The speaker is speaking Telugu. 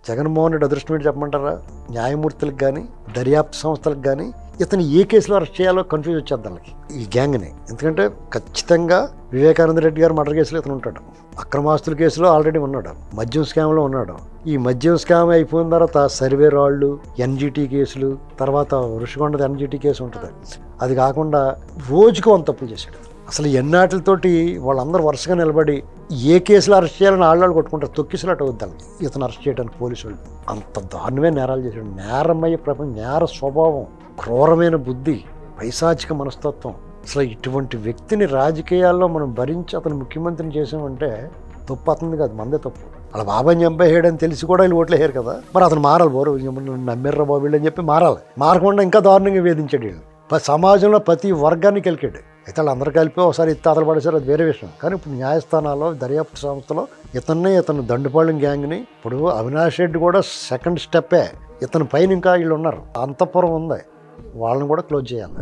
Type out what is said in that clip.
జగన్మోహన్ రెడ్డి అదృష్టం ఏంటి చెప్పమంటారా? న్యాయమూర్తులకు కానీ దర్యాప్తు సంస్థలకు కానీ ఇతను ఏ కేసులో అరెస్ట్ చేయాలో కన్ఫ్యూజ్ వచ్చేద్దాం వాళ్ళకి, ఈ గ్యాంగ్ని. ఎందుకంటే ఖచ్చితంగా వివేకానంద రెడ్డి గారు మర్డర్ కేసులో ఇతను ఉంటాడు, అక్రమాస్తుల కేసులో ఆల్రెడీ ఉన్నాడు, మద్యం స్కామ్లో ఉన్నాడు. ఈ మద్యం స్కామ్ అయిపోయిన తర్వాత సర్వే రాళ్ళు, ఎన్జిటి కేసులు, తర్వాత ఋషికొండది ఎన్జిటి కేసు ఉంటుంది. అది కాకుండా రోజుకు 100 తప్పులు చేశాడు. అసలు ఎన్నాటితోటి వాళ్ళందరూ వరుసగా నిలబడి ఏ కేసులో అరెస్ట్ చేయాలని ఆళ్ళు కొట్టుకుంటారు, తొక్కిసలాట వద్దాలి ఇతను అరెస్ట్ చేయడానికి పోలీసు వాళ్ళు. అంత దారుణమే నేరాలు చేశాడు. నేరమయ్యే ప్రపంచం, నేర స్వభావం, క్రూరమైన బుద్ధి, పైశాచిక మనస్తత్వం. అసలు ఇటువంటి వ్యక్తిని రాజకీయాల్లో మనం భరించి అతను ముఖ్యమంత్రిని చేసామంటే తప్పు అతనిది కాదు, మందే తప్పు. అలా బాబాని చంపేయడని తెలిసి కూడా వీళ్ళు ఓట్లేసారు కదా, మరి అతను మారాలి. బోరు నమ్మిర్రా బాబు వీళ్ళు అని చెప్పి మారాలి. మారకుండా ఇంకా దారుణంగా వేధించాడు వీళ్ళు. సమాజంలో ప్రతి వర్గాన్ని కలికాడు. అయితే వాళ్ళు అందరూ కలిపి ఒకసారి ఇత్తాతలు పడేసారు, అది వేరే విషయం. కానీ ఇప్పుడు న్యాయస్థానాల్లో, దర్యాప్తు సంస్థలో ఇతను దండుపాళెం గ్యాంగ్ని, ఇప్పుడు అవినాష్ రెడ్డి కూడా సెకండ్ స్టెప్పే. ఇతని పైన ఇంకా వీళ్ళు ఉన్నారు, అంతఃపురం ఉంది, వాళ్ళని కూడా క్లోజ్ చేయాలి.